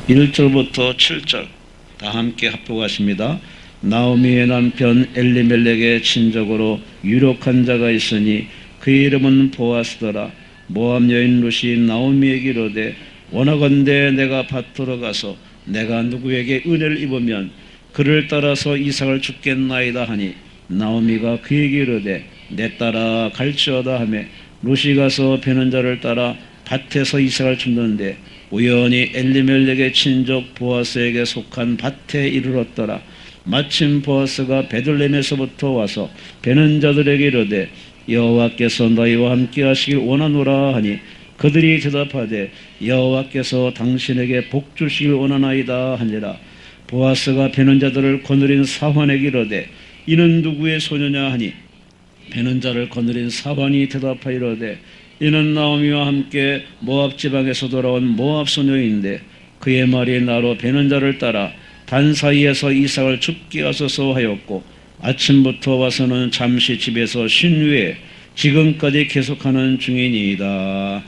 1절부터 7절 다 함께 합독하십니다. 나오미의 남편 엘리멜렉의 친족으로 유력한 자가 있으니 그의 이름은 보아스더라. 모압 여인 룻이 나오미에게 이르되 원하건대 내가 밭으로 가서 내가 누구에게 은혜를 입으면 그를 따라서 이삭을 죽겠나이다 하니 나오미가 그에게 이르되 내 따라 갈지어다 하매 룻이 가서 베는 자를 따라 밭에서 이삭을 줍는데 우연히 엘리멜렉의 친족 보아스에게 속한 밭에 이르렀더라. 마침 보아스가 베들레헴에서부터 와서 베는 자들에게 이르되 여호와께서 너희와 함께 하시길 원하노라 하니 그들이 대답하되 여호와께서 당신에게 복 주시길 원하나이다 하니라. 보아스가 베는 자들을 거느린 사환에게 이르되 이는 누구의 소녀냐 하니 베는 자를 거느린 사환이 대답하여 이르되 이는 나오미와 함께 모압 지방에서 돌아온 모압 소녀인데 그의 말이 나로 베는 자를 따라 단 사이에서 이삭을 죽게 하소서 하였고 아침부터 와서는 잠시 집에서 쉰 후에 지금까지 계속하는 중이니이다.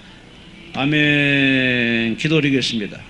아멘. 기도드리겠습니다.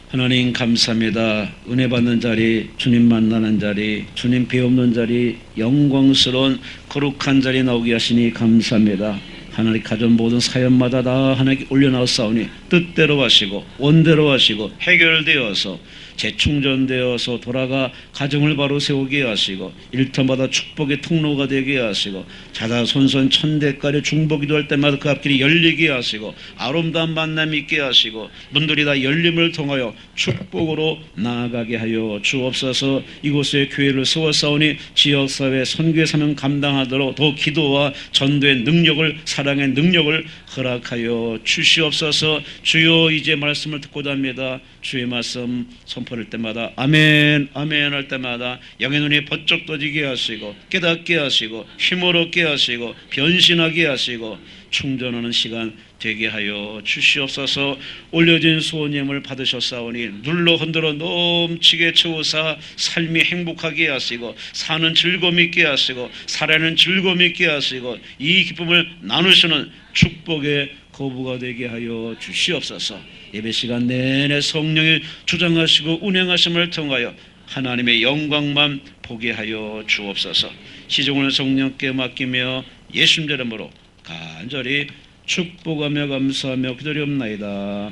하나님 감사합니다. 은혜 받는 자리, 주님 만나는 자리, 주님 배우는 자리, 영광스러운 거룩한 자리 나오게 하시니 감사합니다. 하나님 가전 모든 사연마다 다 하나님께 올려놓았사오니 뜻대로 하시고 원대로 하시고 해결되어서 재충전되어서 돌아가 가정을 바로 세우게 하시고 일터마다 축복의 통로가 되게 하시고 자다손손 천대까지 중보기도할 때마다 그 앞길이 열리게 하시고 아름다운 만남이 있게 하시고 문들이 다 열림을 통하여 축복으로 나아가게 하여 주옵소서. 이곳에 교회를 세웠사오니 지역사회 선교의 사명 감당하도록 더 기도와 전도의 능력을 사랑의 능력을 허락하여 주시옵소서. 주여 이제 말씀을 듣고자 합니다. 주의 말씀 선포할 때마다 아멘 아멘 할 때마다 영의 눈이 번쩍 떠지게 하시고 깨닫게 하시고 힘을 얻게 하시고 변신하게 하시고 충전하는 시간 되게 하여 주시옵소서. 올려진 소원임을 받으셨사오니 눌러 흔들어 넘치게 채우사 삶이 행복하게 하시고 사는 즐거움 있게 하시고 살아는 즐거움 있게 하시고 이 기쁨을 나누시는 축복의 거부가 되게 하여 주시옵소서. 예배 시간 내내 성령이 주장하시고 운행하심을 통하여 하나님의 영광만 보게 하여 주옵소서. 시종을 성령께 맡기며 예수님 이름으로 간절히 축복하며 감사하며 기도리옵나이다.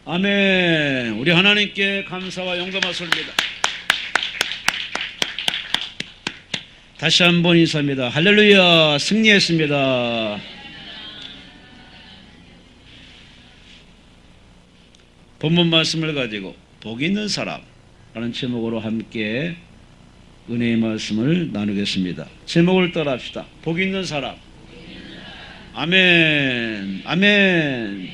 아멘. 우리 하나님께 감사와 영광을 올립니다. 다시 한번 인사합니다. 할렐루야. 승리했습니다. 본문 말씀을 가지고 복 있는 사람라는 제목으로 함께 은혜의 말씀을 나누겠습니다. 제목을 따라 합시다. 복 있는 사람. 아멘. 아멘.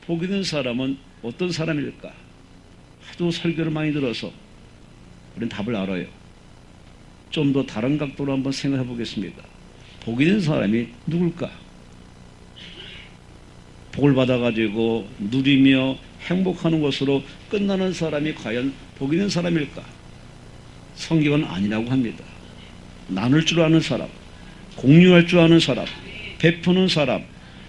복 있는 사람은 어떤 사람일까? 하도 설교를 많이 들어서 우리는 답을 알아요. 좀 더 다른 각도로 한번 생각해 보겠습니다. 복 있는 사람이 누굴까? 복을 받아가지고 누리며 행복하는 것으로 끝나는 사람이 과연 복 있는 사람일까? 성경은 아니라고 합니다. 나눌 줄 아는 사람, 공유할 줄 아는 사람, 베푸는 사람,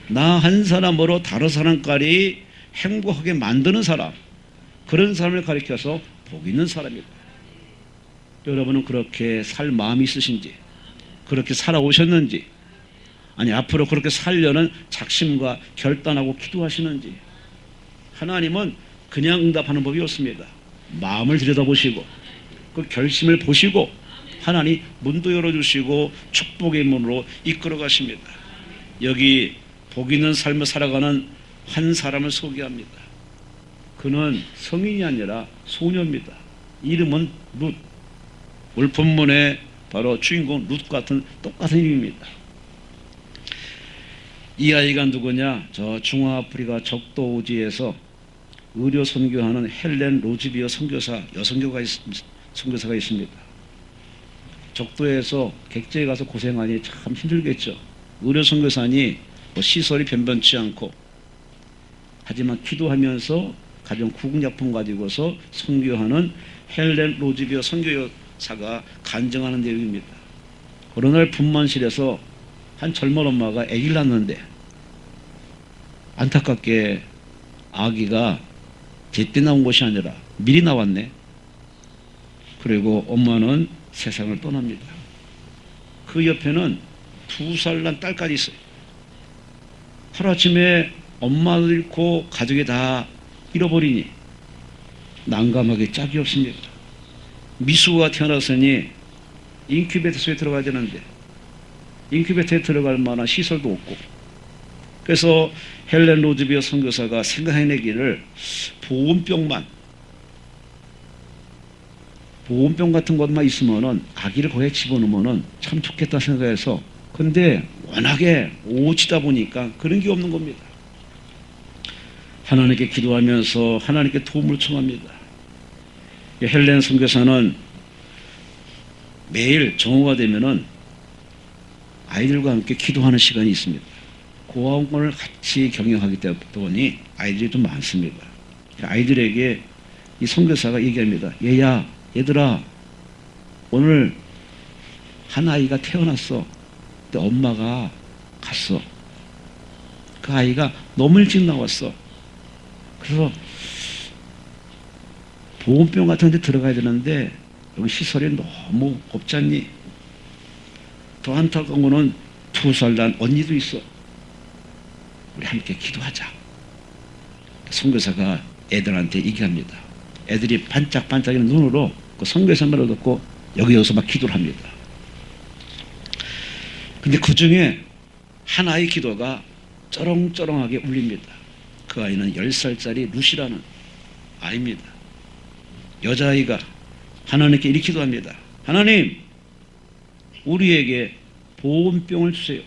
나 한 사람으로 다른 사람까지 행복하게 만드는 사람, 그런 사람을 가리켜서 복 있는 사람이다. 여러분은 그렇게 살 마음이 있으신지, 그렇게 살아오셨는지, 아니 앞으로 그렇게 살려는 작심과 결단하고 기도하시는지. 하나님은 그냥 응답하는 법이 없습니다. 마음을 들여다보시고 그 결심을 보시고 하나님 문도 열어주시고 축복의 문으로 이끌어 가십니다. 여기 복 있는 삶을 살아가는 한 사람을 소개합니다. 그는 성인이 아니라 소녀입니다. 이름은 룻. 오늘 본문의 바로 주인공 룻 같은 똑같은 이름입니다. 이 아이가 누구냐? 저 중앙아프리카 적도우지에서 의료 선교하는 헬렌 로즈비어 선교사 선교사가 있습니다. 적도에서 객지에 가서 고생하니 참 힘들겠죠. 의료 선교사니 시설이 변변치 않고, 하지만 기도하면서 가정 구국약품 가지고서 선교하는 헬렌 로즈비어 선교사가 간증하는 내용입니다. 어느 날 분만실에서 한 젊은 엄마가 아기를 낳는데 안타깝게 아기가 제때 나온 것이 아니라 미리 나왔네. 그리고 엄마는 세상을 떠납니다. 그 옆에는 2살 난 딸까지 있어요. 하루아침에 엄마를 잃고 가족이 다 잃어버리니 난감하게 짝이 없습니다. 미수가 태어났으니 인큐베이터소에 들어가야 되는데 인큐베이터에 들어갈 만한 시설도 없고, 그래서 헬렌 로즈비어 선교사가 생각해내기를 보온병 같은 것만 있으면은 아기를 거기에 집어넣으면은 참 좋겠다 생각해서, 근데 워낙에 오지다 보니까 그런 게 없는 겁니다. 하나님께 기도하면서 하나님께 도움을 청합니다. 헬렌 선교사는 매일 정오가 되면은 아이들과 함께 기도하는 시간이 있습니다. 고아원을 같이 경영하기 때문에 아이들이 좀 많습니다. 아이들에게 이 선교사가 얘기합니다. 얘들아, 오늘 한 아이가 태어났어. 근데 엄마가 갔어. 그 아이가 너무 일찍 나왔어. 그래서 보온병 같은 데 들어가야 되는데 여기 시설이 너무 없지 않니? 더 안타까운 거는 2살 난 언니도 있어. 우리 함께 기도하자. 선교사가 애들한테 얘기합니다. 애들이 반짝반짝이는 눈으로 그 선교사 말을 듣고 여기서 막 기도를 합니다. 근데 그 중에 한 아이 기도가 쩌렁쩌렁하게 울립니다. 그 아이는 10살짜리 루시라는 아이입니다. 여자아이가 하나님께 이렇게 기도합니다. 하나님, 우리에게 보온병을 주세요.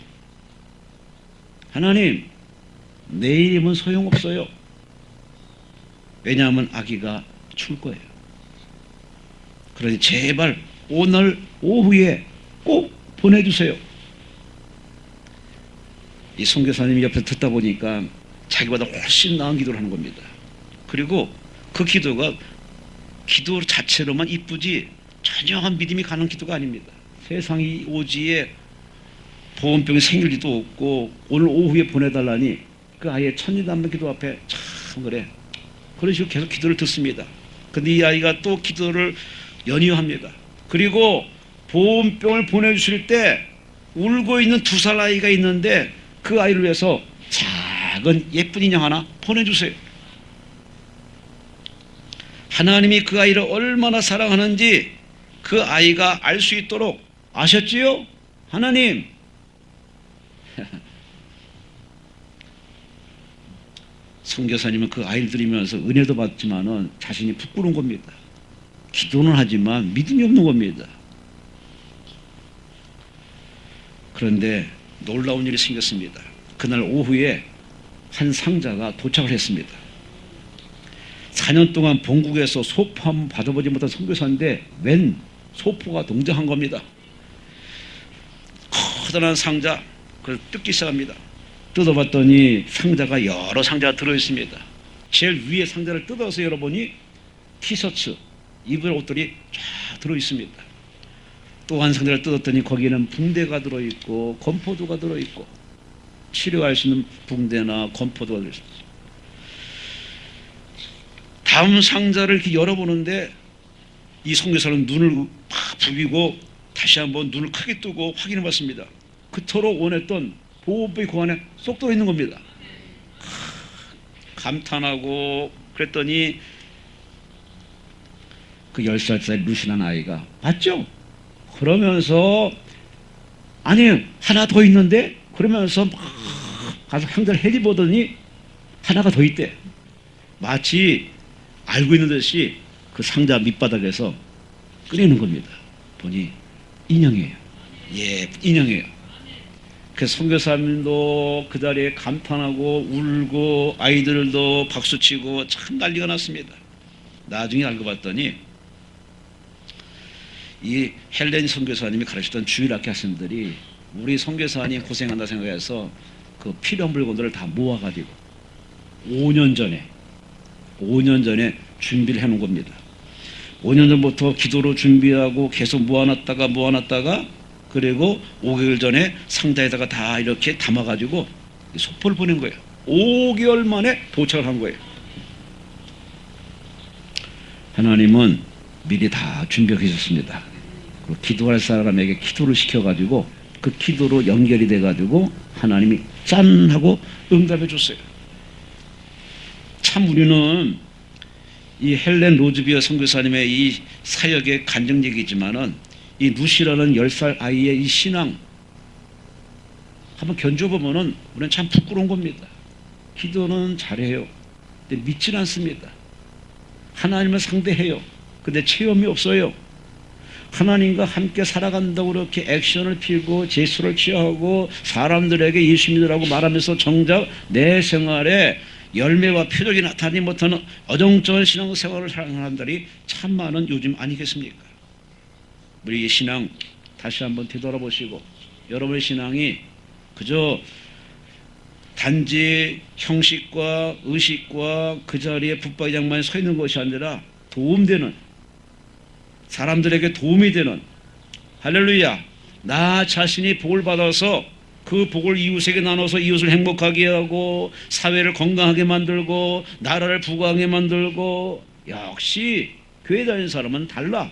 하나님, 내일이면 소용없어요. 왜냐하면 아기가 추울 거예요. 그러니 제발 오늘 오후에 꼭 보내주세요. 이 선교사님이 옆에서 듣다 보니까 자기보다 훨씬 나은 기도를 하는 겁니다. 그리고 그 기도가 기도 자체로만 이쁘지 전혀 믿음이 가는 기도가 아닙니다. 세상이 오지에 보온병이 생길 리도 없고 오늘 오후에 보내달라니 그 아이의 천리단만 기도 앞에 참 그래. 그런 식으로 계속 기도를 듣습니다. 근데 이 아이가 또 기도를 연이어합니다. 그리고 보온병을 보내주실 때 울고 있는 2살 아이가 있는데 그 아이를 위해서 작은 예쁜 인형 하나 보내주세요. 하나님이 그 아이를 얼마나 사랑하는지 그 아이가 알 수 있도록 아셨지요? 하나님. 선교사님은 그 아이를 들으면서 은혜도 받지만은 자신이 부끄러운 겁니다. 기도는 하지만 믿음이 없는 겁니다. 그런데 놀라운 일이 생겼습니다. 그날 오후에 한 상자가 도착을 했습니다. 4년 동안 본국에서 소포 한번 받아보지 못한 선교사인데 웬 소포가 동정한 겁니다. 커다란 상자, 그걸 뜯기 시작합니다. 뜯어봤더니 상자가 여러 상자가 들어있습니다. 제일 위에 상자를 뜯어서 열어보니 티셔츠, 입을 옷들이 쫙 들어있습니다. 또 한 상자를 뜯었더니 거기에는 붕대가 들어있고 건포도가 들어있고 치료할 수 있는 붕대나 건포도가 들어있습니다. 다음 상자를 이렇게 열어보는데 이 선교사는 눈을 팍 부비고 다시 한번 눈을 크게 뜨고 확인해 봤습니다. 그토록 원했던 보온병이 그 안에 쏙 들어있는 겁니다. 감탄하고 그랬더니 그 10살짜리 루시라는 아이가 봤죠? 그러면서 아니 하나 더 있는데 그러면서 막 가서 상자를 헤집어보더니 하나가 더 있대. 마치 알고 있는 듯이 그 상자 밑바닥에서 꺼내는 겁니다. 보니 인형이에요. 예, 인형이에요. 그래서 선교사님도 그 자리에 감탄하고 울고 아이들도 박수치고 참 난리가 났습니다. 나중에 알고 봤더니 이 헬렌 선교사님이 가르치던 주일학교 학생들이 우리 선교사님 고생한다 생각해서 그 필요한 물건들을 다 모아가지고 5년 전에 준비를 해놓은 겁니다. 5년 전부터 기도로 준비하고 계속 모아놨다가 그리고 5개월 전에 상자에다가 다 이렇게 담아가지고 소포를 보낸 거예요. 5개월 만에 도착을 한 거예요. 하나님은 미리 다 준비해 주셨습니다. 기도할 사람에게 기도를 시켜가지고 그 기도로 연결이 돼가지고 하나님이 짠 하고 응답해 줬어요. 참 우리는 이 헬렌 로즈비어 선교사님의 이 사역의 간증얘기지만은 이 루시라는 10살 아이의 이 신앙 한번 견뎌보면은 우리는 참 부끄러운 겁니다. 기도는 잘해요. 근데 믿질 않습니다. 하나님을 상대해요. 근데 체험이 없어요. 하나님과 함께 살아간다고 그렇게 액션을 피우고 제스처를 취하고 사람들에게 예수 믿으라고 말하면서 정작 내 생활에 열매와 표적이 나타나지 못하는 어정쩡한 신앙생활을 하는 사람들이 참 많은 요즘 아니겠습니까? 우리의 신앙 다시 한번 되돌아보시고 여러분의 신앙이 그저 단지 형식과 의식과 그 자리에 붙박이장만 서 있는 것이 아니라 도움되는, 사람들에게 도움이 되는, 할렐루야, 나 자신이 복을 받아서 그 복을 이웃에게 나눠서 이웃을 행복하게 하고 사회를 건강하게 만들고 나라를 부강하게 만들고, 역시 교회 다니는 사람은 달라.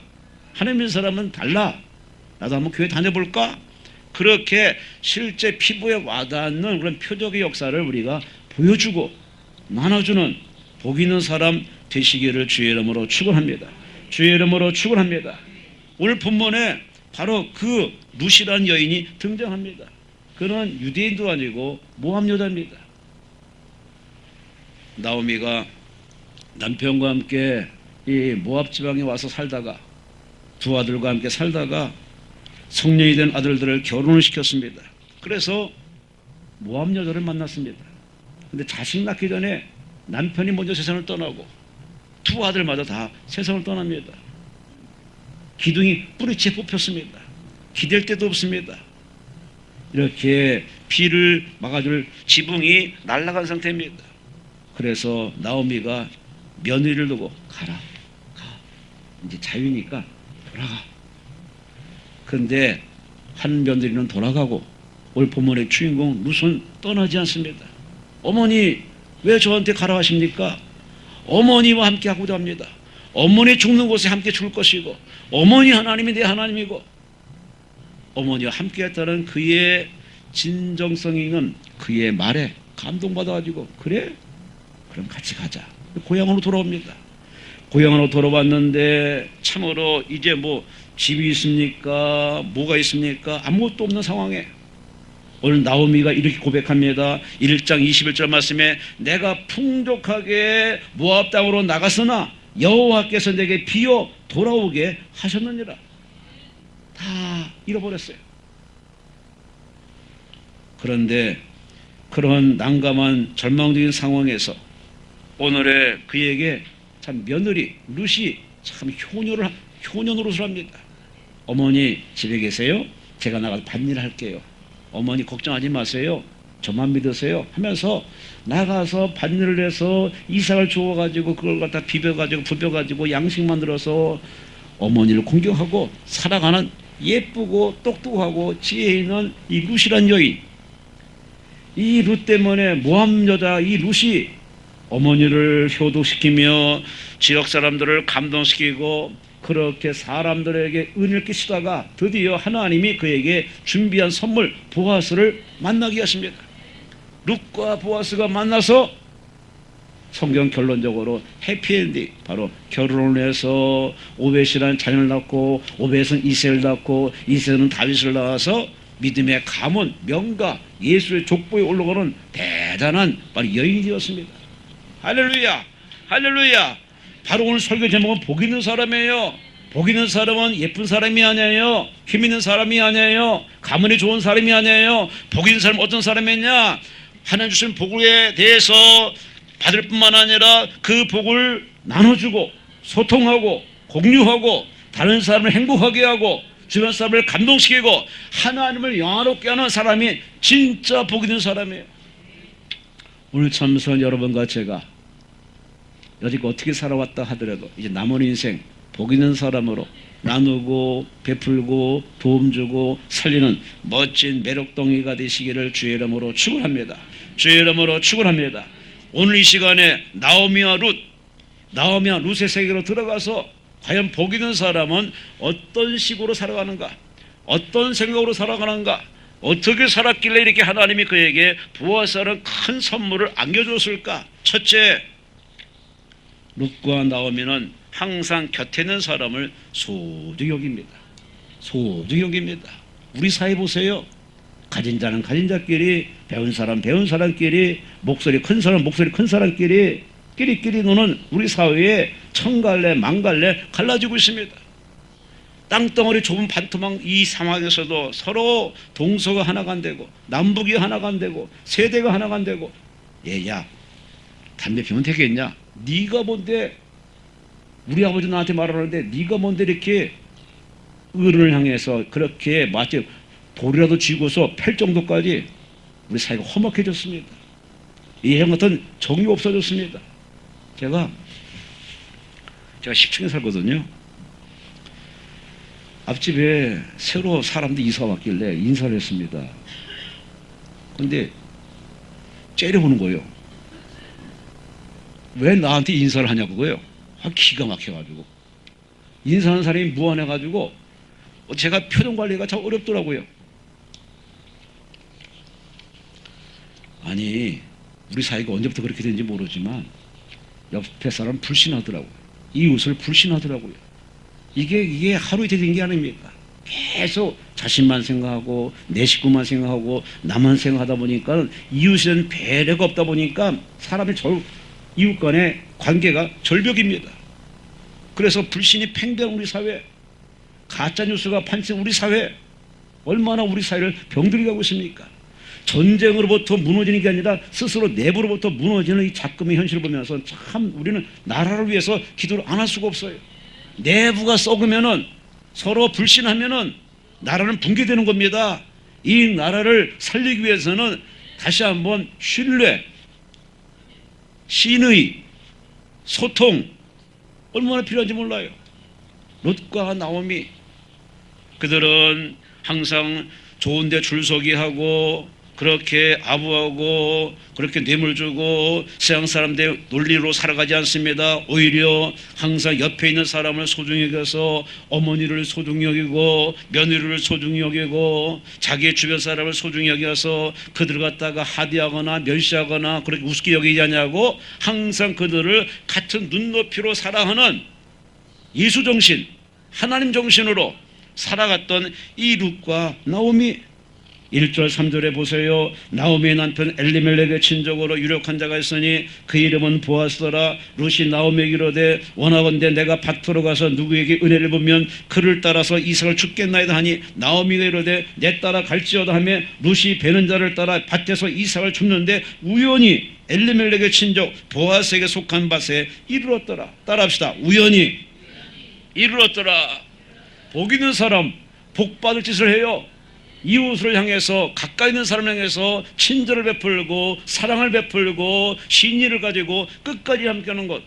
하나님 믿는 사람은 달라. 나도 한번 교회 다녀볼까? 그렇게 실제 피부에 와닿는 그런 표적의 역사를 우리가 보여주고 나눠주는 복 있는 사람 되시기를 주의 이름으로 축원합니다. 주의 이름으로 축원합니다. 오늘 본문에 바로 그 루시라는 여인이 등장합니다. 그는 유대인도 아니고 모압 여자입니다. 나오미가 남편과 함께 이 모압 지방에 와서 살다가 두 아들과 함께 살다가 성년이 된 아들들을 결혼을 시켰습니다. 그래서 모압 여자를 만났습니다. 근데 자식 낳기 전에 남편이 먼저 세상을 떠나고 두 아들마다 다 세상을 떠납니다. 기둥이 뿌리채 뽑혔습니다. 기댈 데도 없습니다. 이렇게 비를 막아줄 지붕이 날아간 상태입니다. 그래서 나오미가 며느리를 두고 가라, 가, 이제 자유니까 돌아가. 그런데 한 며느리는 돌아가고 오늘 본문의 주인공 룻은 떠나지 않습니다. 어머니 왜 저한테 가라 하십니까? 어머니와 함께 하고자 합니다. 어머니 죽는 곳에 함께 죽을 것이고 어머니 하나님이 내 하나님이고 어머니와 함께 했다는 그의 진정성 있는 그의 말에 감동받아가지고 그래? 그럼 같이 가자. 고향으로 돌아옵니다. 고향으로 돌아왔는데 참으로 이제 뭐 집이 있습니까? 뭐가 있습니까? 아무것도 없는 상황에 오늘 나오미가 이렇게 고백합니다. 1장 21절 말씀에 내가 풍족하게 모압 땅으로 나갔으나 여호와께서 내게 비어 돌아오게 하셨느니라. 다 잃어버렸어요. 그런데 그런 난감한 절망적인 상황에서 오늘의 그에게 참 며느리 룻이 참 효녀 노릇을 합니다. 어머니 집에 계세요? 제가 나가서 밭일 할게요. 어머니 걱정하지 마세요. 저만 믿으세요. 하면서 나가서 밭일을 해서 이삭을 주워가지고 그걸 갖다 비벼가지고 부벼가지고 양식 만들어서 어머니를 공격하고 살아가는 예쁘고 똑똑하고 지혜 있는 이 룻이란 여인. 이 룻 때문에 모압 여자 이 룻이 어머니를 효도시키며 지역 사람들을 감동시키고 그렇게 사람들에게 은혜를 끼치다가 드디어 하나님이 그에게 준비한 선물 보아스를 만나게 하십니다. 룻과 보아스가 만나서 성경 결론적으로 해피엔딩, 바로 결혼을 해서 오벳이라는 자녀를 낳고 오벳은 이새를 낳고 이새는 다윗을 낳아서 믿음의 가문, 명가, 예수의 족보에 올라가는 대단한 바로 여인이 되었습니다. 할렐루야, 할렐루야. 바로 오늘 설교 제목은 복 있는 사람이에요. 복 있는 사람은 예쁜 사람이 아니에요. 힘 있는 사람이 아니에요. 가문이 좋은 사람이 아니에요. 복 있는 사람은 어떤 사람이냐? 하나님 주신 복에 대해서 받을 뿐만 아니라 그 복을 나눠주고 소통하고 공유하고 다른 사람을 행복하게 하고 주변 사람을 감동시키고 하나님을 영화롭게 하는 사람이 진짜 복 있는 사람이에요. 오늘 참선 여러분과 제가 여지껏 어떻게 살아왔다 하더라도 이제 남은 인생 복 있는 사람으로 나누고 베풀고 도움 주고 살리는 멋진 매력덩이가 되시기를 주의 이름으로 축원합니다. 주의 이름으로 축원합니다. 오늘 이 시간에 나오미와 룻의 세계로 들어가서 과연 복 있는 사람은 어떤 식으로 살아가는가, 어떤 생각으로 살아가는가, 어떻게 살았길래 이렇게 하나님이 그에게 보아스라는 큰 선물을 안겨줬을까. 첫째, 룻과 나오미는 항상 곁에 있는 사람을 소중히 여깁니다. 소중히 여깁니다. 우리 사회 보세요. 가진 자는 가진 자끼리, 배운 사람 배운 사람끼리, 목소리 큰 사람 목소리 큰 사람끼리 끼리끼리 노는 우리 사회에 천갈래 만갈래 갈라지고 있습니다. 땅덩어리 좁은 반토막 이 상황에서도 서로 동서가 하나가 안 되고, 남북이 하나가 안 되고, 세대가 하나가 안 되고, 얘야 담배 피우면 되겠냐? 네가 뭔데, 우리 아버지 나한테 말하는데 네가 뭔데 이렇게 어른을 향해서 그렇게 마치 돌이라도 쥐고서 팰 정도까지 우리 사회가 험악해졌습니다. 이형 같은 정이 없어졌습니다. 제가 10층에 살거든요. 앞집에 새로 사람들이 이사 왔길래 인사를 했습니다. 근데 째려보는 거예요. 왜 나한테 인사를 하냐고요. 기가 막혀가지고. 인사하는 사람이 무안해가지고 제가 표정 관리가 참 어렵더라고요. 아니, 우리 사이가 언제부터 그렇게 된지 모르지만 옆에 사람 불신하더라고요. 이웃을 불신하더라고요. 이게 하루 이틀 된 게 아닙니까? 계속 자신만 생각하고 내 식구만 생각하고 나만 생각하다 보니까 이웃에는 배려가 없다 보니까 사람의 이웃 간의 관계가 절벽입니다. 그래서 불신이 팽배한 우리 사회, 가짜뉴스가 판치는 우리 사회, 얼마나 우리 사회를 병들게 하고 있습니까? 전쟁으로부터 무너지는 게 아니라 스스로 내부로부터 무너지는 이 작금의 현실을 보면서 참 우리는 나라를 위해서 기도를 안 할 수가 없어요. 내부가 썩으면은, 서로 불신하면은 나라는 붕괴되는 겁니다. 이 나라를 살리기 위해서는 다시 한번 신뢰, 신의, 소통 얼마나 필요한지 몰라요. 롯과 나오미, 그들은 항상 좋은데 줄서기 하고 그렇게 아부하고 그렇게 뇌물 주고 세상 사람들의 논리로 살아가지 않습니다. 오히려 항상 옆에 있는 사람을 소중히 여겨서 어머니를 소중히 여기고 며느리를 소중히 여기고 자기의 주변 사람을 소중히 여겨서 그들을 갖다가 하대하거나 멸시하거나 그렇게 우습게 여기지 않냐고 항상 그들을 같은 눈높이로 사랑하는 예수정신, 하나님 정신으로 살아갔던 이 룻과 나오미. 1절 3절에 보세요. 나오미의 남편 엘리멜렉의 친족으로 유력한 자가 있으니 그 이름은 보아스더라. 룻이 나오미에게 이르되 원하건대 내가 밭으로 가서 누구에게 은혜를 보면 그를 따라서 이삭을 죽겠나이다 하니 나오미가 이르되 내 따라 갈지어다 하며 룻이 베는 자를 따라 밭에서 이삭을 줍는데 우연히 엘리멜렉의 친족 보아스에게 속한 밭에 이르렀더라. 따라합시다. 우연히 이르렀더라. 복 있는 사람 복 받을 짓을 해요. 이웃을 향해서, 가까이 있는 사람을 향해서 친절을 베풀고 사랑을 베풀고 신의를 가지고 끝까지 함께하는 것,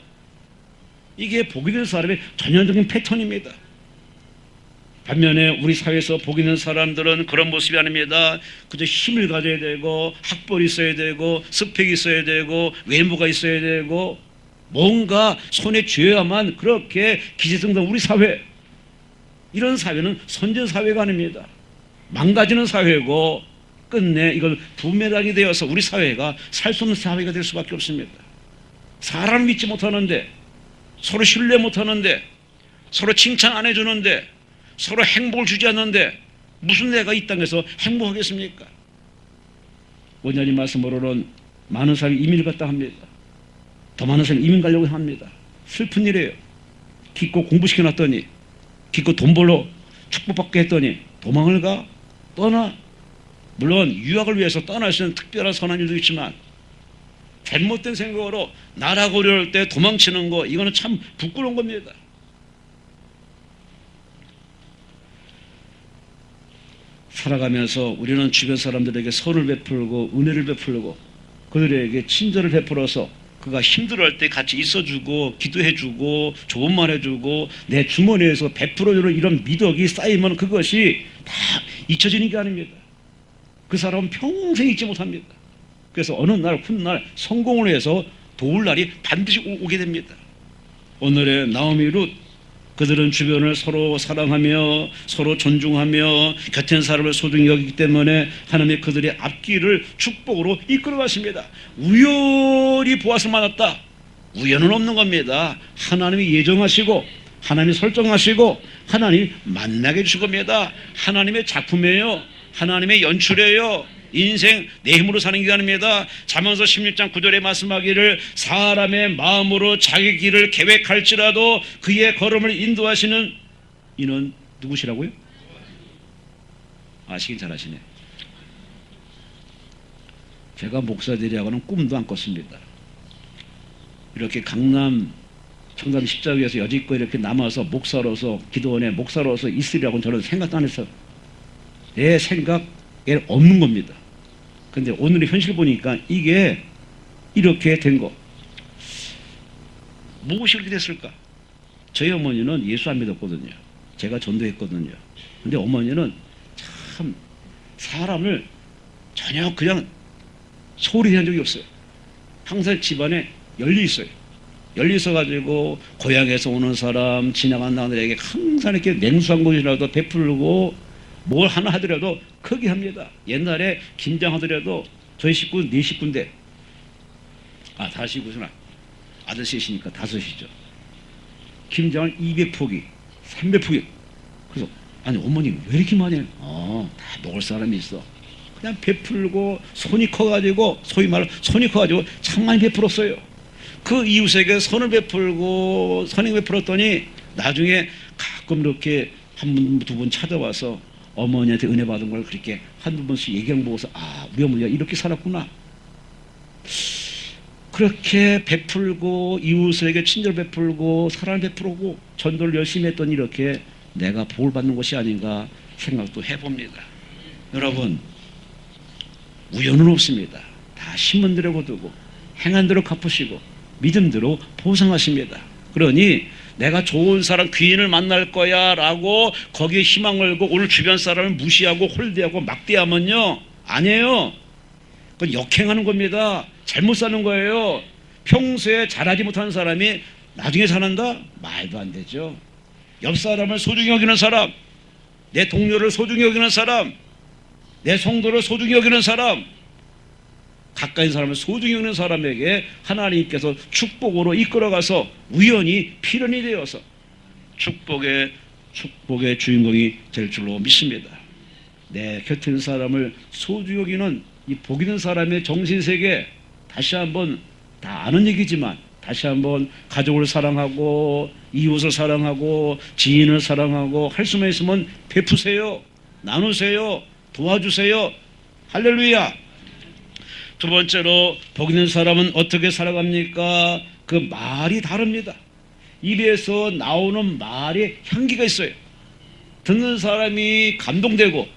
이게 복 있는 사람의 전형적인 패턴입니다. 반면에 우리 사회에서 복 있는 사람들은 그런 모습이 아닙니다. 그저 힘을 가져야 되고 학벌이 있어야 되고 스펙이 있어야 되고 외모가 있어야 되고 뭔가 손에 쥐어야만 그렇게 기재등등 우리 사회, 이런 사회는 선진 사회가 아닙니다. 망가지는 사회고 끝내 이걸 부메랑이 되어서 우리 사회가 살 수 없는 사회가 될 수밖에 없습니다. 사람 믿지 못하는데, 서로 신뢰 못하는데, 서로 칭찬 안 해주는데, 서로 행복을 주지 않는데 무슨 내가 이 땅에서 행복하겠습니까? 원장님 말씀으로는 많은 사람이 이민을 갔다 합니다. 더 많은 사람이 이민 가려고 합니다. 슬픈 일이에요. 기껏 공부시켜놨더니, 기껏 돈 벌러 축복받게 했더니 도망을 가? 떠나? 물론 유학을 위해서 떠날 수 있는 특별한 선한 일도 있지만 잘못된 생각으로 나라가 어려울 때 도망치는 거, 이거는 참 부끄러운 겁니다. 살아가면서 우리는 주변 사람들에게 선을 베풀고 은혜를 베풀고 그들에게 친절을 베풀어서 그가 힘들어할 때 같이 있어주고 기도해주고 좋은 말 해주고 내 주머니에서 베풀어주는 이런 미덕이 쌓이면 그것이 다 잊혀지는 게 아닙니다. 그 사람은 평생 잊지 못합니다. 그래서 어느 날 훗날 성공을 해서 도울 날이 반드시 오게 됩니다. 오늘의 나오미 룻, 그들은 주변을 서로 사랑하며 서로 존중하며 곁에 있는 사람을 소중히 여기기 때문에 하나님이 그들의 앞길을 축복으로 이끌어 가십니다. 우연히 보아서 만났다. 우연은 없는 겁니다. 하나님이 예정하시고 하나님이 설정하시고 하나님이 만나게 해주신 겁니다. 하나님의 작품이에요. 하나님의 연출이에요. 인생 내 힘으로 사는 게 아닙니다. 잠언서 16장 9절에 말씀하기를 사람의 마음으로 자기 길을 계획할지라도 그의 걸음을 인도하시는 이는 누구시라고요? 아시긴 잘하시네. 제가 목사들이하고는 꿈도 안 꿨습니다. 이렇게 강남 청담 십자가에서 여지껏 이렇게 남아서 목사로서 기도원에 목사로서 있으리라고는 저는 생각도 안 했어요. 내 생각에 없는 겁니다. 근데 오늘의 현실 보니까 이게 이렇게 된 거. 무엇이 그렇게 됐을까? 저희 어머니는 예수 안 믿었거든요. 제가 전도했거든요. 근데 어머니는 참 사람을 전혀 그냥 소홀히 한 적이 없어요. 항상 집안에 열려 있어요. 열려 있어가지고 고향에서 오는 사람, 지나간 나들에게 항상 이렇게 냉수한 것이라도 베풀고 뭘 하나 하더라도 크게 합니다. 옛날에 김장하더라도 저희 식구는 4식구인데 아 5식구구나. 아들 셋이니까 5이죠. 김장을 200포기 300포기. 그래서 아니 어머니 왜 이렇게 많이 해? 다 먹을 사람이 있어. 그냥 베풀고 손이 커가지고 소위 말로 손이 커가지고 참 많이 베풀었어요. 그 이웃에게 선을 베풀고 선행 베풀었더니 나중에 가끔 이렇게 한 분, 두 분 찾아와서 어머니한테 은혜 받은 걸 그렇게 한두 번씩 얘기한 거 보고서 아 우리 어머니가 이렇게 살았구나. 그렇게 베풀고 이웃에게 친절 베풀고 사랑을 베풀고 전도를 열심히 했더니 이렇게 내가 복을 받는 것이 아닌가 생각도 해봅니다. 여러분 우연은 없습니다. 다 심은 대로 거두고 행한 대로 갚으시고 믿음대로 보상하십니다. 그러니 내가 좋은 사람 귀인을 만날 거야 라고 거기에 희망 걸고 오늘 주변 사람을 무시하고 홀대하고 막대하면요 아니에요. 그건 역행하는 겁니다. 잘못 사는 거예요. 평소에 잘하지 못하는 사람이 나중에 잘한다? 말도 안 되죠. 옆 사람을 소중히 여기는 사람, 내 동료를 소중히 여기는 사람, 내 성도를 소중히 여기는 사람, 가까이 있는 사람을 소중히 여기는 사람에게 하나님께서 축복으로 이끌어가서 우연히 필연이 되어서 축복의 주인공이 될 줄로 믿습니다. 내 곁에 있는 사람을 소중히 여기는 이 복 있는 사람의 정신세계 다시 한번 다 아는 얘기지만 다시 한번 가족을 사랑하고 이웃을 사랑하고 지인을 사랑하고 할 수만 있으면 베푸세요. 나누세요. 도와주세요. 할렐루야. 두 번째로 복 있는 사람은 어떻게 살아갑니까? 그 말이 다릅니다. 입에서 나오는 말에 향기가 있어요. 듣는 사람이 감동되고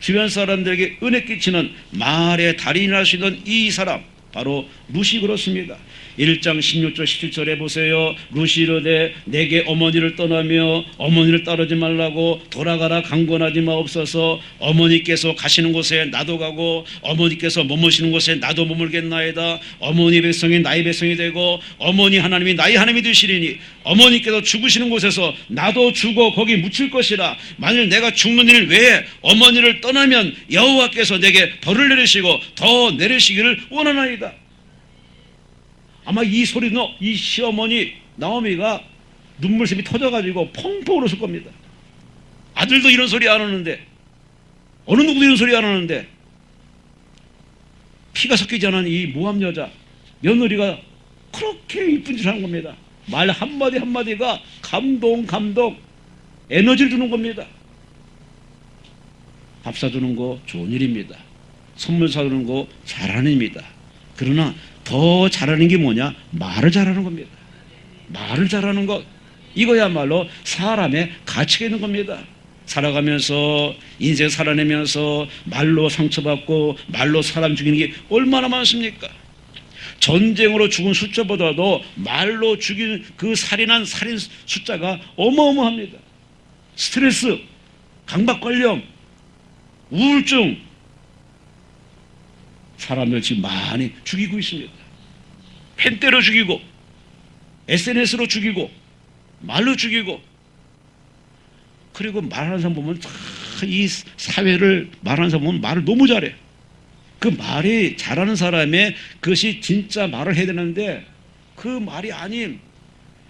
주변 사람들에게 은혜 끼치는 말의 달인을 할 수 있는 이 사람 바로 룻이 그렇습니다. 1장 16절 17절에 보세요. 룻이 이르되 내게 어머니를 떠나며 어머니를 따르지 말라고 돌아가라 강권하지 마옵소서. 어머니께서 가시는 곳에 나도 가고 어머니께서 머무시는 곳에 나도 머물겠나이다. 어머니 백성이 나의 백성이 되고 어머니 하나님이 나의 하나님이 되시리니 어머니께서 죽으시는 곳에서 나도 죽어 거기 묻힐 것이라. 만일 내가 죽는 일 외에 어머니를 떠나면 여호와께서 내게 벌을 내리시고 더 내리시기를 원하나이다. 아마 이 소리는 이 시어머니 나오미가 눈물샘이 터져가지고 펑펑 울었을 겁니다. 아들도 이런 소리 안 하는데 어느 누구도 이런 소리 안 하는데 피가 섞이지 않은 이 모함 여자 며느리가 그렇게 이쁜 짓을 하는 겁니다. 말 한마디 한마디가 감동 에너지를 주는 겁니다. 밥 사주는 거 좋은 일입니다. 선물 사주는 거 잘하는 일입니다. 그러나 더 잘하는 게 뭐냐? 말을 잘하는 겁니다. 말을 잘하는 것 이거야말로 사람의 가치가 있는 겁니다. 살아가면서 인생 살아내면서 말로 상처받고 말로 사람 죽이는 게 얼마나 많습니까? 전쟁으로 죽은 숫자보다도 말로 죽인 그 살인 숫자가 어마어마합니다. 스트레스, 강박관념, 우울증 사람들 지금 많이 죽이고 있습니다. 펜 때려 죽이고 SNS로 죽이고 말로 죽이고. 그리고 말하는 사람 보면 이 사회를 말하는 사람 보면 말을 너무 잘해. 그 말이 잘하는 사람의 그것이 진짜 말을 해야 되는데 그 말이 아님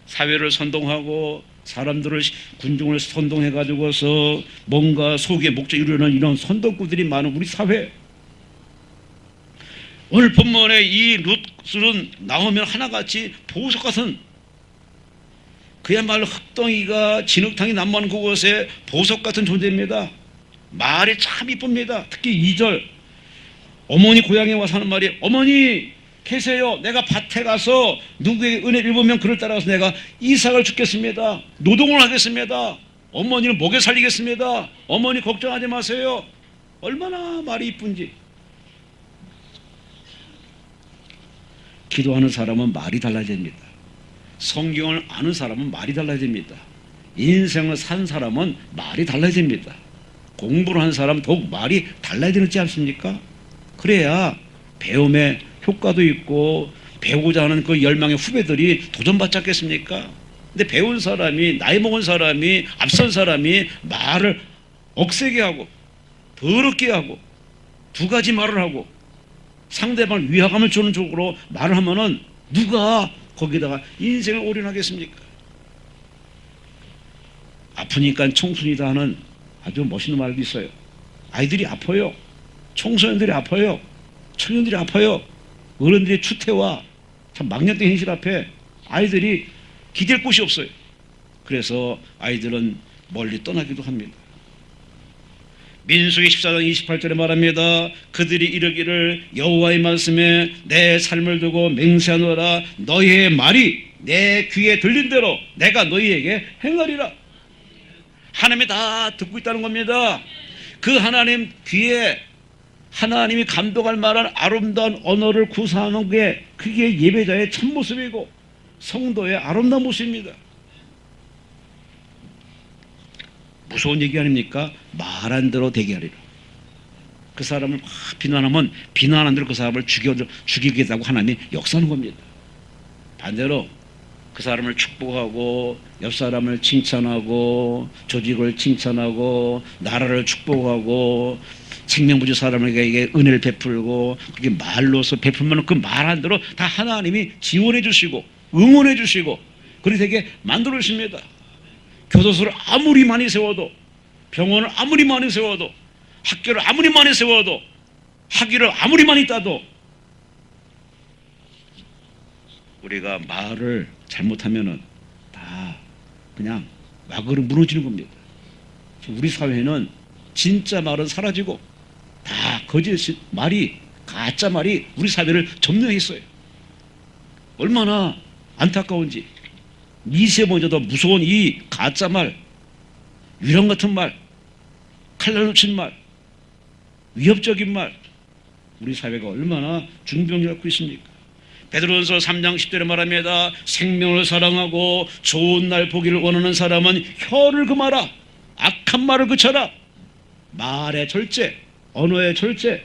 사회를 선동하고 사람들을 군중을 선동해가지고서 뭔가 속에 목적 이루는 이런 선동꾼들이 많은 우리 사회. 오늘 본문에 이 룻은 나오면 하나같이 보석 같은 그야말로 흙덩이가 진흙탕이 난무하는 그곳에 보석 같은 존재입니다. 말이 참 이쁩니다. 특히 2절 어머니 고향에 와서 하는 말이 어머니 계세요. 내가 밭에 가서 누구에게 은혜를 입으면 그를 따라서 내가 이삭을 주겠습니다. 노동을 하겠습니다. 어머니를 먹여 살리겠습니다. 어머니 걱정하지 마세요. 얼마나 말이 이쁜지. 기도하는 사람은 말이 달라집니다. 성경을 아는 사람은 말이 달라집니다. 인생을 산 사람은 말이 달라집니다. 공부를 한 사람은 더욱 말이 달라지지 않습니까? 그래야 배움에 효과도 있고 배우고자 하는 그 열망의 후배들이 도전받지 않겠습니까? 근데 배운 사람이 나이 먹은 사람이 앞선 사람이 말을 억세게 하고 더럽게 하고 두 가지 말을 하고 상대방을 위화감을 주는 쪽으로 말을 하면은 누가 거기다가 인생을 올인하겠습니까? 아프니까 청순이다 하는 아주 멋있는 말도 있어요. 아이들이 아파요. 청소년들이 아파요. 청년들이 아파요. 어른들의 추태와 참 망령된 현실 앞에 아이들이 기댈 곳이 없어요. 그래서 아이들은 멀리 떠나기도 합니다. 민수기 14장 28절에 말합니다. 그들이 이르기를 여호와의 말씀에 내 삶을 두고 맹세하노라. 너희의 말이 내 귀에 들린 대로 내가 너희에게 행하리라. 하나님이 다 듣고 있다는 겁니다. 그 하나님 귀에 하나님이 감동할 만한 아름다운 언어를 구사하는 게 그게 예배자의 참모습이고 성도의 아름다운 모습입니다. 무서운 얘기 아닙니까? 말한 대로 되게 하리라. 그 사람을 막 비난하면 비난한 대로 그 사람을 죽이겠다고 하나님이 역사하는 겁니다. 반대로 그 사람을 축복하고 옆 사람을 칭찬하고 조직을 칭찬하고 나라를 축복하고 생명부지 사람에게 은혜를 베풀고 그게 말로서 베풀면 그 말한 대로 다 하나님이 지원해 주시고 응원해 주시고 그렇게 되게 만들어 주십니다. 교도소를 아무리 많이 세워도 병원을 아무리 많이 세워도 학교를 아무리 많이 세워도 학위를 아무리 많이 따도 우리가 말을 잘못하면은 다 그냥 막으로 무너지는 겁니다. 우리 사회는 진짜 말은 사라지고 다 거짓 말이 가짜 말이 우리 사회를 점령했어요. 얼마나 안타까운지. 미세먼지도 무서운 이 가짜 말, 유령 같은 말, 칼날 놓친 말, 위협적인 말, 우리 사회가 얼마나 중병을 갖고 있습니까? 베드로전서 3장 10절에 말합니다. 생명을 사랑하고 좋은 날 보기를 원하는 사람은 혀를 금하라. 악한 말을 그쳐라. 말의 절제, 언어의 절제.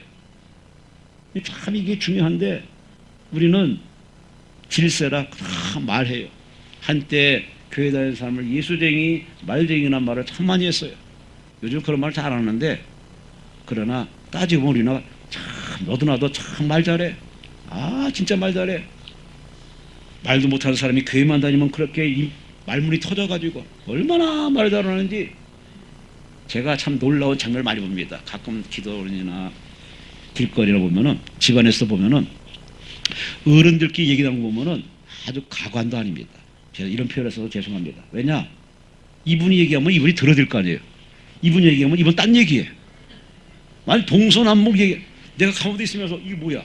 참 이게 중요한데 우리는 질세라 다 말해요. 한때 교회 다니는 사람을 예수쟁이, 말쟁이라는 말을 참 많이 했어요. 요즘 그런 말 잘 안 하는데 그러나 따지고 보면 우리는 참 너도 나도 참 말 잘해. 아 진짜 말 잘해. 말도 못하는 사람이 교회만 다니면 그렇게 이 말문이 터져가지고 얼마나 말 잘하는지 제가 참 놀라운 장면을 많이 봅니다. 가끔 기도원이나 길거리나 보면은 집안에서 보면은 어른들끼리 얘기 나누는 거 보면은 아주 가관도 아닙니다. 제가 이런 표현을 써서 죄송합니다. 왜냐? 이분이 얘기하면 이분이 들어들 거 아니에요. 이분이 얘기하면 이분 딴 얘기해. 만약 동서남북 얘기. 내가 가운데 있으면서 이게 뭐야?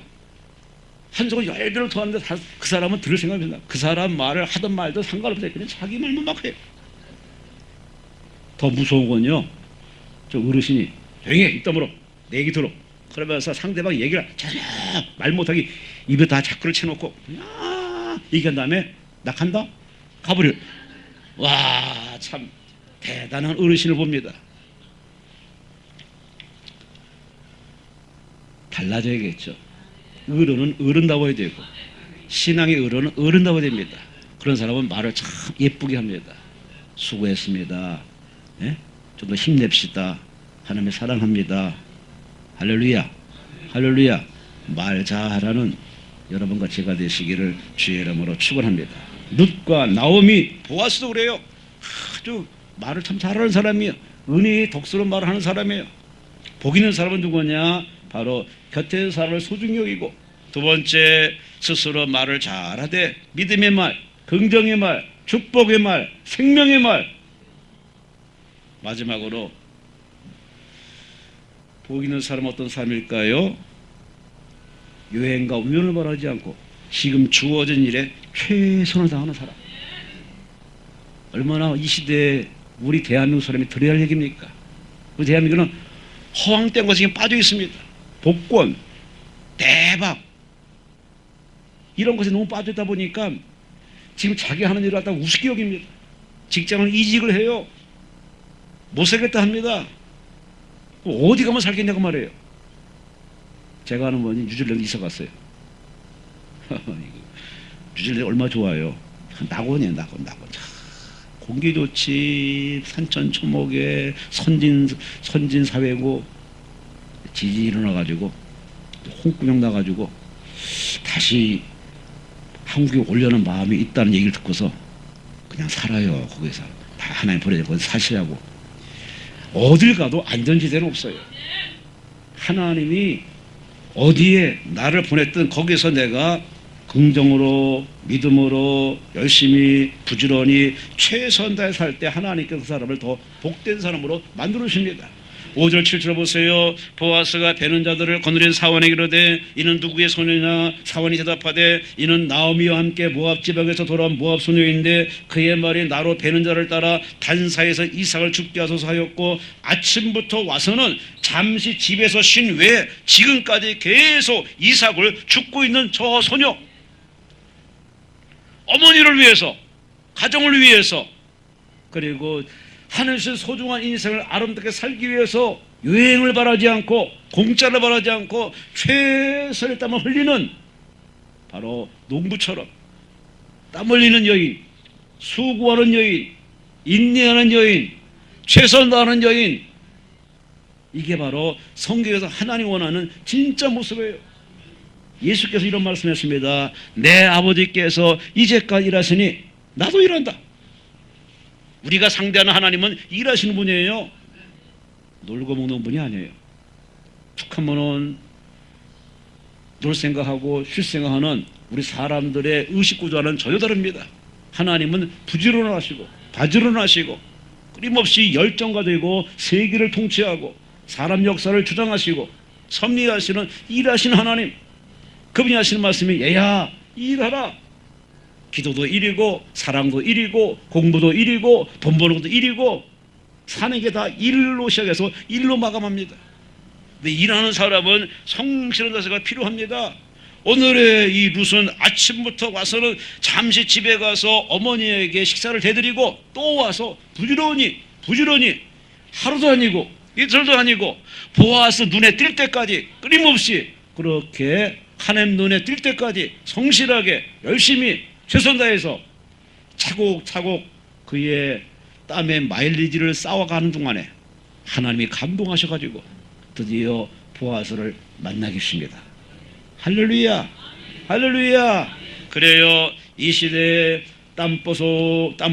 한 손을 10개를 더 하는데 그 사람은 들을 생각이 든다. 그 사람 말을 하든 말든 상관없어요. 그냥 자기 말만 막 해. 더 무서운 건요. 저 어르신이 조용히 해. 입 다물어. 내 얘기 들어. 그러면서 상대방 얘기를 말 못하게 입에 다 자꾸를 쳐놓고 얘기한 다음에 나 간다? 가버려. 와, 참 대단한 어르신을 봅니다. 달라져야겠죠. 어른은 어른다워야 되고 신앙의 어른은 어른다워야 됩니다. 그런 사람은 말을 참 예쁘게 합니다. 수고했습니다. 예? 좀 더 힘냅시다. 하나님 사랑합니다. 할렐루야. 할렐루야. 말 잘하는 여러분과 제가 되시기를 주의 이름으로 축원합니다. 룻과 나오미, 보아스도 그래요. 아주 말을 참 잘하는 사람이에요. 은혜의 덕스러운 말을 하는 사람이에요. 복 있는 사람은 누구냐? 바로 곁에 있는 사람을 소중히 여기고, 두 번째, 스스로 말을 잘하되 믿음의 말, 긍정의 말, 축복의 말, 생명의 말. 마지막으로 복 있는 사람은 어떤 사람일까요? 유행과 우연을 바라지 않고 지금 주어진 일에 최선을 다하는 사람. 얼마나 이 시대에 우리 대한민국 사람이 들어야 할 얘기입니까? 우리 대한민국은 허황된 것에 빠져 있습니다. 복권, 대박, 이런 것에 너무 빠져 있다 보니까 지금 자기 하는 일을 갖다가 우습게 여깁니다. 직장을 이직을 해요. 못 살겠다 합니다. 어디 가면 살겠냐고 말해요. 제가 아는 분이 뉴질랜드 이사 갔어요. 뉴질랜드 얼마나 좋아요. 낙원이에요, 낙원. 공기 좋지, 산천 초목에 선진 사회고, 지진이 일어나가지고 홍구경 나가지고 다시 한국에 오려는 마음이 있다는 얘기를 듣고서 그냥 살아요. 거기서 다 하나님 보내서 거기서 사시라고. 어딜 가도 안전지대는 없어요. 하나님이 어디에 나를 보냈든 거기서 내가 긍정으로, 믿음으로, 열심히, 부지런히 최선 다해 살 때 하나님께서 그 사람을 더 복된 사람으로 만들어 주십니다. 5절 7절 보세요. 보아스가 베는 자들을 거느린 사원에게 이르되 이는 누구의 소녀냐? 사원이 대답하되 이는 나오미와 함께 모압 지방에서 돌아온 모압 소녀인데 그의 말이 나로 베는 자를 따라 단사에서 이삭을 죽게 하소서 하였고 아침부터 와서는 잠시 집에서 쉰 외에 지금까지 계속 이삭을 죽고 있는 저 소녀. 어머니를 위해서, 가정을 위해서, 그리고 하늘신 소중한 인생을 아름답게 살기 위해서 유행을 바라지 않고 공짜를 바라지 않고 최선의 땀을 흘리는, 바로 농부처럼 땀 흘리는 여인, 수고하는 여인, 인내하는 여인, 최선 다하는 여인, 이게 바로 성경에서 하나님 원하는 진짜 모습이에요. 예수께서 이런 말씀했습니다. 내 아버지께서 이제까지 일하시니 나도 일한다. 우리가 상대하는 하나님은 일하시는 분이에요. 놀고 먹는 분이 아니에요. 툭 하면은 놀 생각하고 쉴 생각하는 우리 사람들의 의식구조와는 전혀 다릅니다. 하나님은 부지런하시고 바지런하시고 끊임없이 열정가 되고 세계를 통치하고 사람 역사를 주장하시고 섭리하시는 일하시는 하나님, 그분이 하시는 말씀이 얘야 일하라. 기도도 일이고 사랑도 일이고 공부도 일이고 돈 버는 것도 일이고 사는 게 다 일로 시작해서 일로 마감합니다. 근데 일하는 사람은 성실한 자세가 필요합니다. 오늘의 이 룻은 아침부터 와서는 잠시 집에 가서 어머니에게 식사를 대드리고 또 와서 부지런히 하루도 아니고 이틀도 아니고 보아스 눈에 띌 때까지 끊임없이 그렇게 하나님 눈에 띌 때까지 성실하게 열심히 최선 다해서 차곡차곡 그의 땀의 마일리지를 쌓아가는 동안에 하나님이 감동하셔가지고 드디어 보아스를 만나게 하십니다. 할렐루야, 할렐루야. 그래요. 이 시대에 땀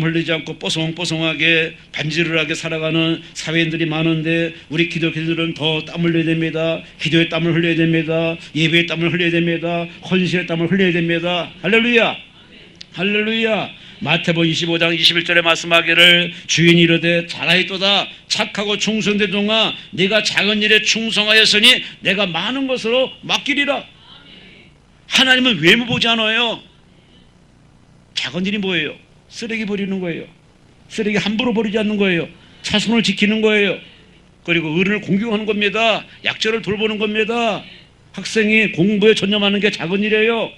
흘리지 않고 뽀송뽀송하게 반지르르하게 살아가는 사회인들이 많은데 우리 기독교들은 더 땀 흘려야 됩니다. 기도의 땀을 흘려야 됩니다. 예배의 땀을 흘려야 됩니다. 헌신의 땀을 흘려야 됩니다. 할렐루야, 할렐루야. 마태복음 25장 21절에 말씀하기를 주인이 이르되 잘하였도다 착하고 충성된 종아 네가 작은 일에 충성하였으니 내가 많은 것으로 맡기리라. 하나님은 외모 보지 않아요. 작은 일이 뭐예요? 쓰레기 버리는 거예요. 쓰레기 함부로 버리지 않는 거예요. 자손을 지키는 거예요. 그리고 어른을 공경하는 겁니다. 약자를 돌보는 겁니다. 학생이 공부에 전념하는 게 작은 일이에요.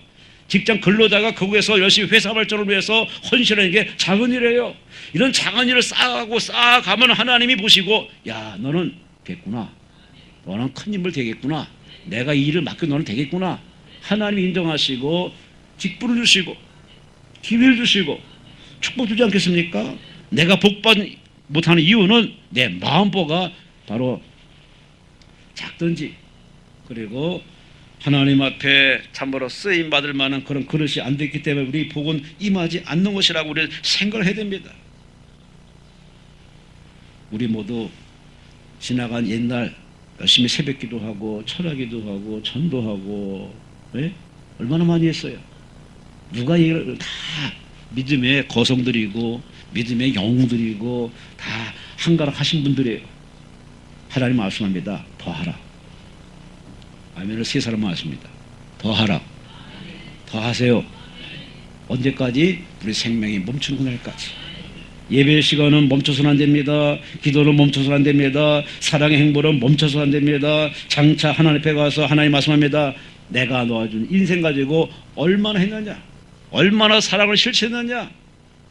직장 근로자가 거기에서 열심히 회사 발전을 위해서 헌신하는 게 작은 일이에요. 이런 작은 일을 쌓아가면 하나님이 보시고 야 너는 됐구나. 너는 큰 인물 되겠구나. 내가 이 일을 맡겨 너는 되겠구나. 하나님 인정하시고 직분을 주시고 기회를 주시고 축복 주지 않겠습니까? 내가 복받지 못하는 이유는 내 마음보가 바로 작든지, 그리고 하나님 앞에 참으로 쓰임 받을 만한 그런 그릇이 안 됐기 때문에 우리 복은 임하지 않는 것이라고 우리는 생각을 해야 됩니다. 우리 모두 지나간 옛날 열심히 새벽기도 하고 철야기도 하고 전도하고, 네? 얼마나 많이 했어요. 누가 이걸 다 믿음의 거성들이고 믿음의 영웅들이고 다 한가락 하신 분들이에요. 하나님 말씀합니다. 더하라. 아멘을 세 사람 말씀입니다. 더하라. 더하세요. 언제까지? 우리 생명이 멈추는 그날까지. 예배 시간은 멈춰서는 안 됩니다. 기도는 멈춰서는 안 됩니다. 사랑의 행보는 멈춰서는 안 됩니다. 장차 하나님 앞에 가서 하나님 말씀합니다. 내가 놓아준 인생 가지고 얼마나 했느냐, 얼마나 사랑을 실천했느냐.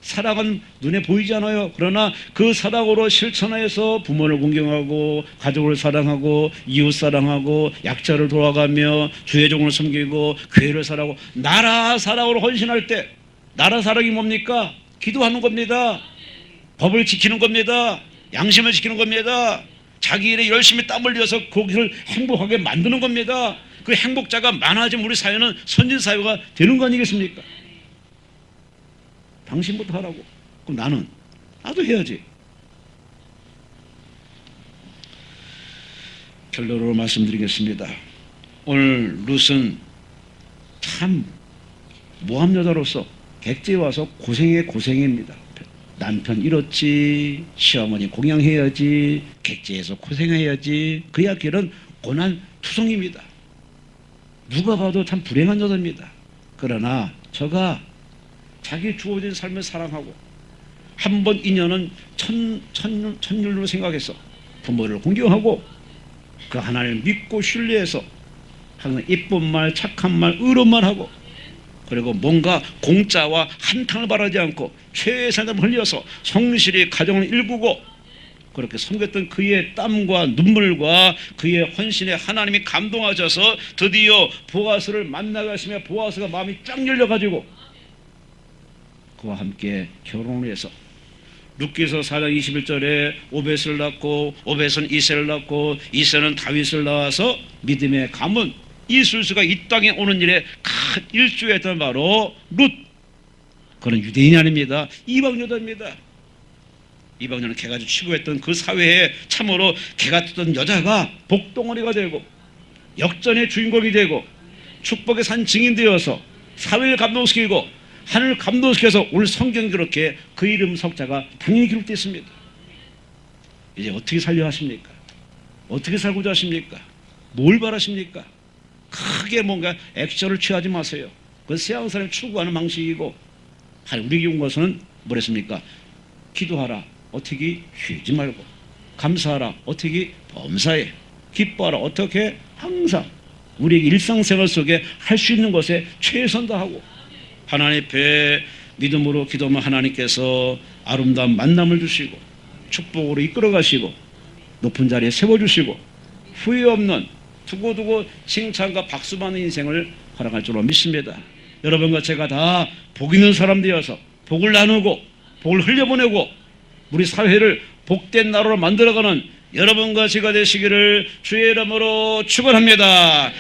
사랑은 눈에 보이지 않아요. 그러나 그 사랑으로 실천해서 부모를 공경하고 가족을 사랑하고 이웃 사랑하고 약자를 돌아가며 주의 종을 섬기고 교회를 사랑하고 나라 사랑으로 헌신할 때, 나라 사랑이 뭡니까? 기도하는 겁니다. 법을 지키는 겁니다. 양심을 지키는 겁니다. 자기 일에 열심히 땀 흘려서 거기를 행복하게 만드는 겁니다. 그 행복자가 많아지면 우리 사회는 선진사회가 되는 거 아니겠습니까? 당신부터 하라고. 그럼 나도 해야지. 결론으로 말씀드리겠습니다. 오늘 룻은 참 모함 여자로서 객지에 와서 고생입니다. 남편 잃었지, 시어머니 공양해야지, 객지에서 고생해야지. 그의 길은 고난투성입니다. 누가 봐도 참 불행한 여자입니다. 그러나 저가 자기 주어진 삶을 사랑하고 한 번 인연은 천율로 생각해서 부모를 공경하고 그 하나님을 믿고 신뢰해서 항상 예쁜 말, 착한 말, 의로운 말 하고, 그리고 뭔가 공짜와 한탕을 바라지 않고 최선을 흘려서 성실히 가정을 일구고 그렇게 섬겼던 그의 땀과 눈물과 그의 헌신에 하나님이 감동하셔서 드디어 보아스를 만나가시며 보아스가 마음이 쫙 열려가지고 그와 함께 결혼을 해서 룻기서 4장 21절에 오벳을 낳고 오벳은 이새를 낳고 이새는 다윗을 낳아서 믿음의 가문 이술수가 이 땅에 오는 일에 큰 일조였던 바로 룻. 그는 유대인이 아닙니다. 이방 여자입니다. 이방 여자는 개가 취급했던 그 사회에 참으로 개 같던 여자가 복덩어리가 되고 역전의 주인공이 되고 축복의 산 증인되어서 사회를 감동시키고 하늘을 감동시켜서 오늘 성경 그렇게 그 이름 석자가 당연히 기록되어 있습니다. 이제 어떻게 살려 하십니까? 어떻게 살고자 하십니까? 뭘 바라십니까? 크게 뭔가 액션을 취하지 마세요. 그건 세상 사람이 추구하는 방식이고, 우리에게 온 것은 뭐랬습니까? 기도하라. 어떻게? 쉬지 말고. 감사하라. 어떻게? 범사에. 기뻐하라. 어떻게? 항상. 우리에게 일상생활 속에 할 수 있는 것에 최선 다하고 하나님 앞에 믿음으로 기도하면 하나님께서 아름다운 만남을 주시고 축복으로 이끌어 가시고 높은 자리에 세워주시고 후회 없는 두고두고 칭찬과 박수받는 인생을 허락할 줄로 믿습니다. 여러분과 제가 다 복 있는 사람 되어서 복을 나누고 복을 흘려보내고 우리 사회를 복된 나라로 만들어가는 여러분과 제가 되시기를 주의 이름으로 축원합니다.